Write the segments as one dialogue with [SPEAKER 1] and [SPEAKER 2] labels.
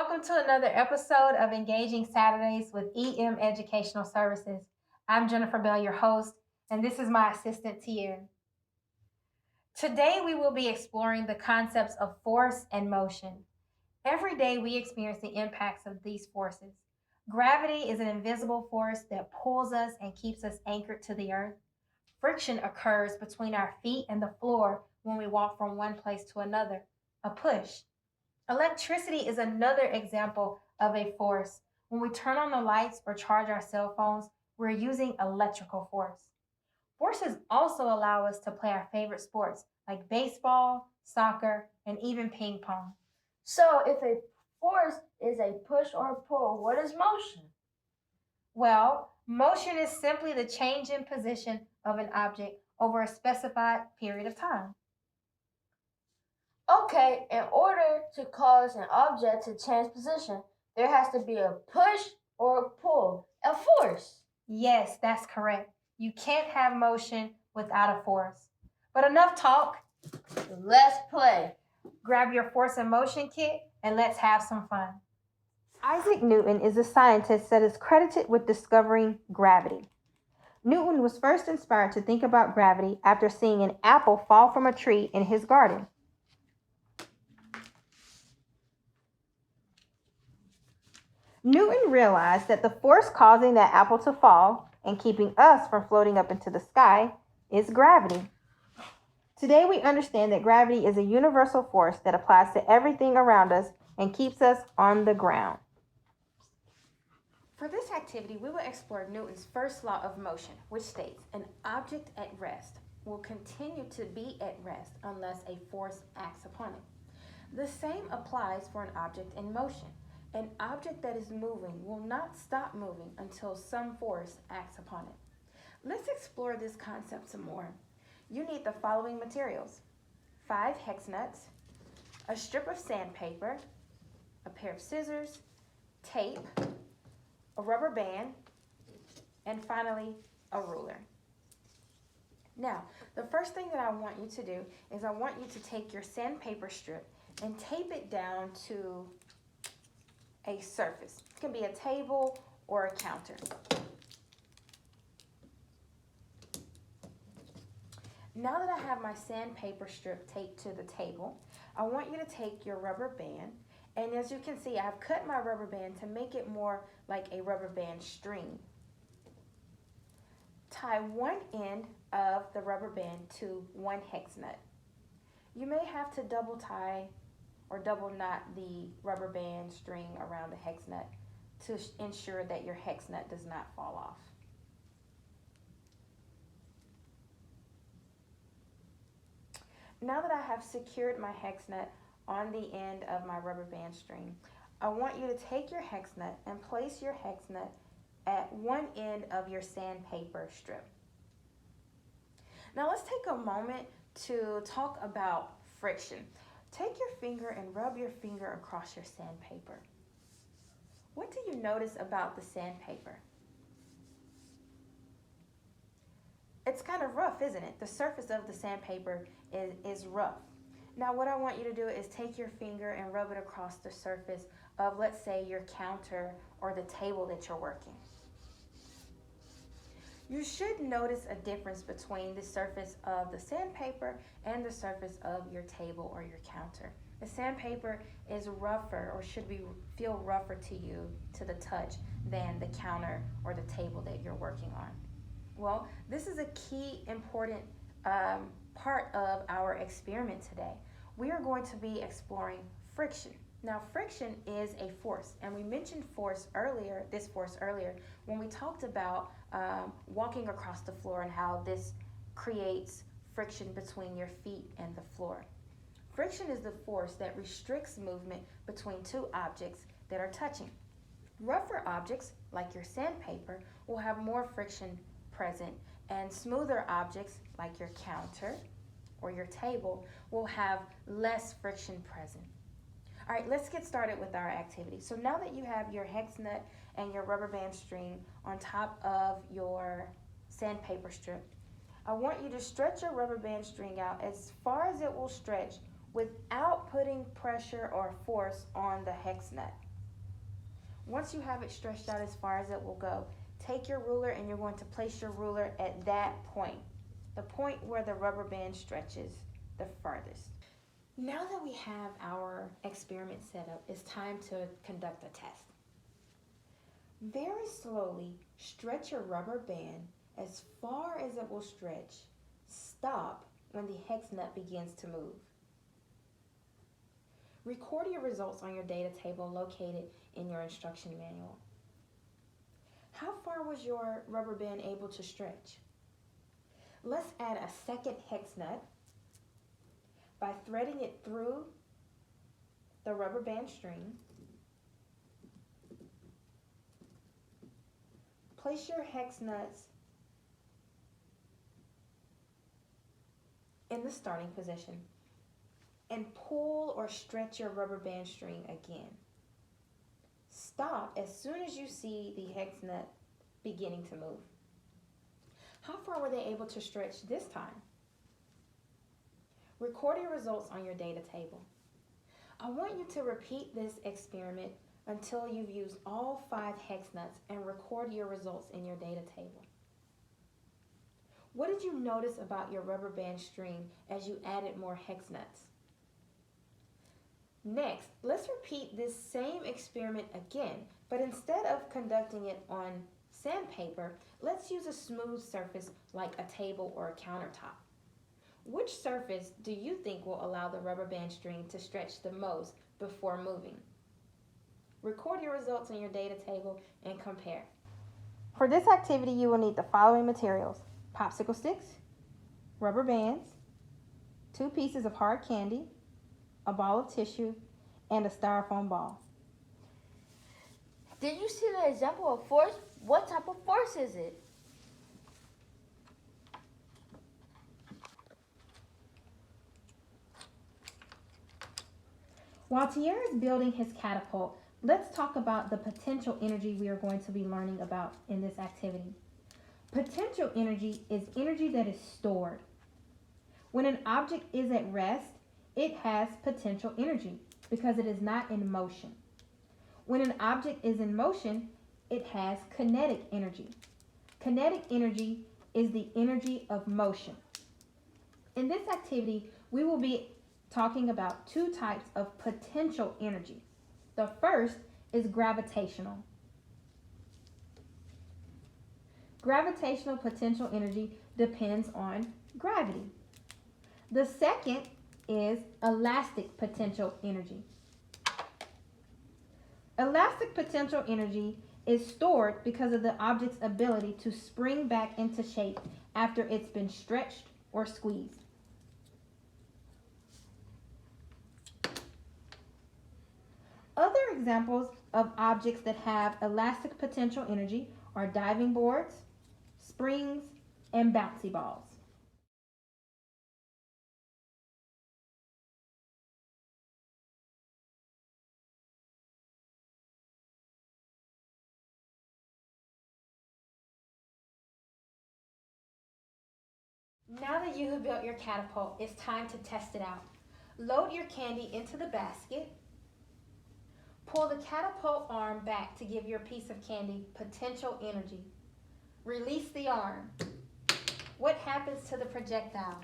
[SPEAKER 1] Welcome to another episode of Engaging Saturdays with EM Educational Services. I'm Jennifer Bell, your host, and this is my assistant, Tierra. Today, we will be exploring the concepts of force and motion. Every day, we experience the impacts of these forces. Gravity is an invisible force that pulls us and keeps us anchored to the earth. Friction occurs between our feet and the floor when we walk from one place to another, a push. Electricity is another example of a force. When we turn on the lights or charge our cell phones, we're using electrical force. Forces also allow us to play our favorite sports like baseball, soccer, and even ping pong.
[SPEAKER 2] So, if a force is a push or a pull, what is motion?
[SPEAKER 1] Well, motion is simply the change in position of an object over a specified period of time.
[SPEAKER 2] Okay, in order to cause an object to change position, there has to be a push or a pull, a force.
[SPEAKER 1] Yes, that's correct. You can't have motion without a force. But enough talk.
[SPEAKER 2] Let's play.
[SPEAKER 1] Grab your force and motion kit and let's have some fun. Isaac Newton is a scientist that is credited with discovering gravity. Newton was first inspired to think about gravity after seeing an apple fall from a tree in his garden. Newton realized that the force causing that apple to fall and keeping us from floating up into the sky is gravity. Today we understand that gravity is a universal force that applies to everything around us and keeps us on the ground. For this activity, we will explore Newton's first law of motion, which states an object at rest will continue to be at rest unless a force acts upon it. The same applies for an object in motion. An object that is moving will not stop moving until some force acts upon it. Let's explore this concept some more. You need the following materials: 5 hex nuts, a strip of sandpaper, a pair of scissors, tape, a rubber band, and finally, a ruler. Now, the first thing that I want you to do is I want you to take your sandpaper strip and tape it down to a surface. It can be a table or a counter. Now that I have my sandpaper strip taped to the table, I want you to take your rubber band, and as you can see, I've cut my rubber band to make it more like a rubber band string. Tie one end of the rubber band to one hex nut. You may have to double tie or double knot the rubber band string around the hex nut to ensure that your hex nut does not fall off. Now that I have secured my hex nut on the end of my rubber band string, I want you to take your hex nut and place your hex nut at one end of your sandpaper strip. Now let's take a moment to talk about friction. Take your finger and rub your finger across your sandpaper. What do you notice about the sandpaper? It's kind of rough, isn't it? The surface of the sandpaper is rough. Now what I want you to do is take your finger and rub it across the surface of, let's say, your counter or the table that you're working. You should notice a difference between the surface of the sandpaper and the surface of your table or your counter. The sandpaper is rougher, or should feel rougher to you to the touch than the counter or the table that you're working on. Well, this is a key important part of our experiment today. We are going to be exploring friction. Now, friction is a force, and we mentioned this force earlier, when we talked about walking across the floor and how this creates friction between your feet and the floor. Friction is the force that restricts movement between two objects that are touching. Rougher objects, like your sandpaper, will have more friction present, and smoother objects, like your counter or your table, will have less friction present. All right, let's get started with our activity. So now that you have your hex nut and your rubber band string on top of your sandpaper strip, I want you to stretch your rubber band string out as far as it will stretch without putting pressure or force on the hex nut. Once you have it stretched out as far as it will go, take your ruler and you're going to place your ruler at that point, the point where the rubber band stretches the furthest. Now that we have our experiment set up, it's time to conduct a test. Very slowly stretch your rubber band as far as it will stretch. Stop when the hex nut begins to move. Record your results on your data table located in your instruction manual. How far was your rubber band able to stretch? Let's add a second hex nut by threading it through the rubber band string. Place your hex nuts in the starting position and pull or stretch your rubber band string again. Stop as soon as you see the hex nut beginning to move. How far were they able to stretch this time? Record your results on your data table. I want you to repeat this experiment until you've used all 5 hex nuts and record your results in your data table. What did you notice about your rubber band string as you added more hex nuts? Next, let's repeat this same experiment again, but instead of conducting it on sandpaper, let's use a smooth surface like a table or a countertop. Which surface do you think will allow the rubber band string to stretch the most before moving? Record your results in your data table and compare. For this activity, you will need the following materials: popsicle sticks, rubber bands, 2 pieces of hard candy, a ball of tissue, and a styrofoam ball.
[SPEAKER 2] Did you see the example of force? What type of force is it?
[SPEAKER 1] While Tierra is building his catapult, let's talk about the potential energy we are going to be learning about in this activity. Potential energy is energy that is stored. When an object is at rest, it has potential energy because it is not in motion. When an object is in motion, it has kinetic energy. Kinetic energy is the energy of motion. In this activity, we will be talking about 2 types of potential energy. The first is gravitational. Gravitational potential energy depends on gravity. The second is elastic potential energy. Elastic potential energy is stored because of the object's ability to spring back into shape after it's been stretched or squeezed. Other examples of objects that have elastic potential energy are diving boards, springs, and bouncy balls. Now that you have built your catapult, it's time to test it out. Load your candy into the basket. Pull the catapult arm back to give your piece of candy potential energy. Release the arm. What happens to the projectile?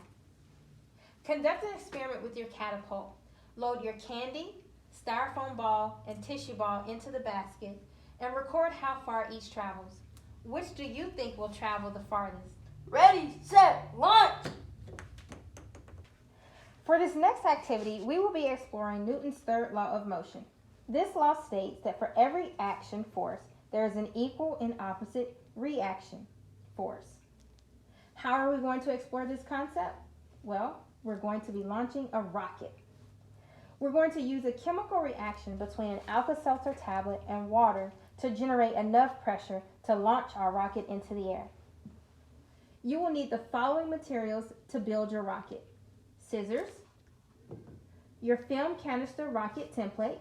[SPEAKER 1] Conduct an experiment with your catapult. Load your candy, styrofoam ball, and tissue ball into the basket and record how far each travels. Which do you think will travel the farthest?
[SPEAKER 2] Ready, set, launch!
[SPEAKER 1] For this next activity, we will be exploring Newton's third law of motion. This law states that for every action force, there is an equal and opposite reaction force. How are we going to explore this concept? Well, we're going to be launching a rocket. We're going to use a chemical reaction between an Alka-Seltzer tablet and water to generate enough pressure to launch our rocket into the air. You will need the following materials to build your rocket: scissors, your film canister rocket template,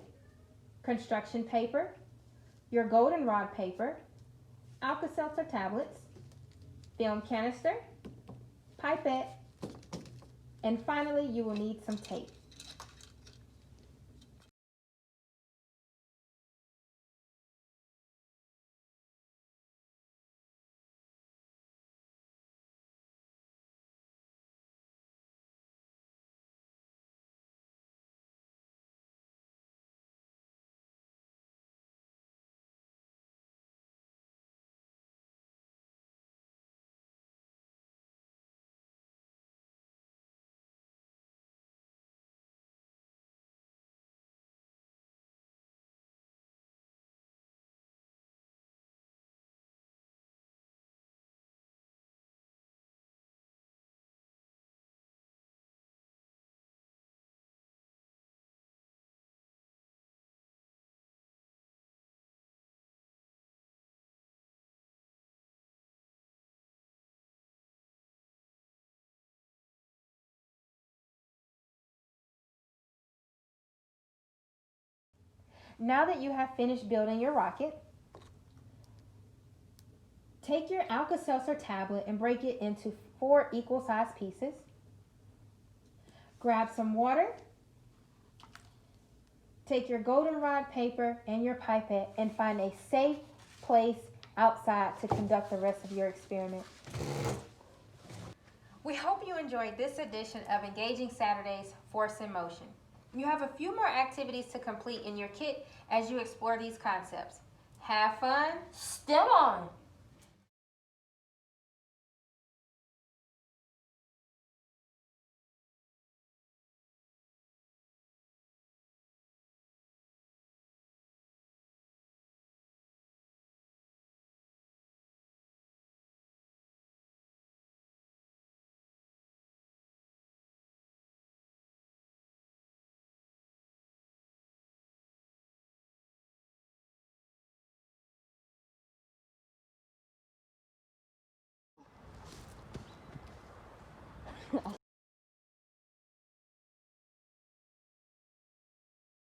[SPEAKER 1] construction paper, your goldenrod paper, Alka-Seltzer tablets, film canister, pipette, and finally you will need some tape. Now that you have finished building your rocket, take your Alka-Seltzer tablet and break it into 4 equal-sized pieces. Grab some water. Take your goldenrod paper and your pipette and find a safe place outside to conduct the rest of your experiment. We hope you enjoyed this edition of Engaging Saturdays Force in Motion. You have a few more activities to complete in your kit as you explore these concepts. Have fun.
[SPEAKER 2] STEM on!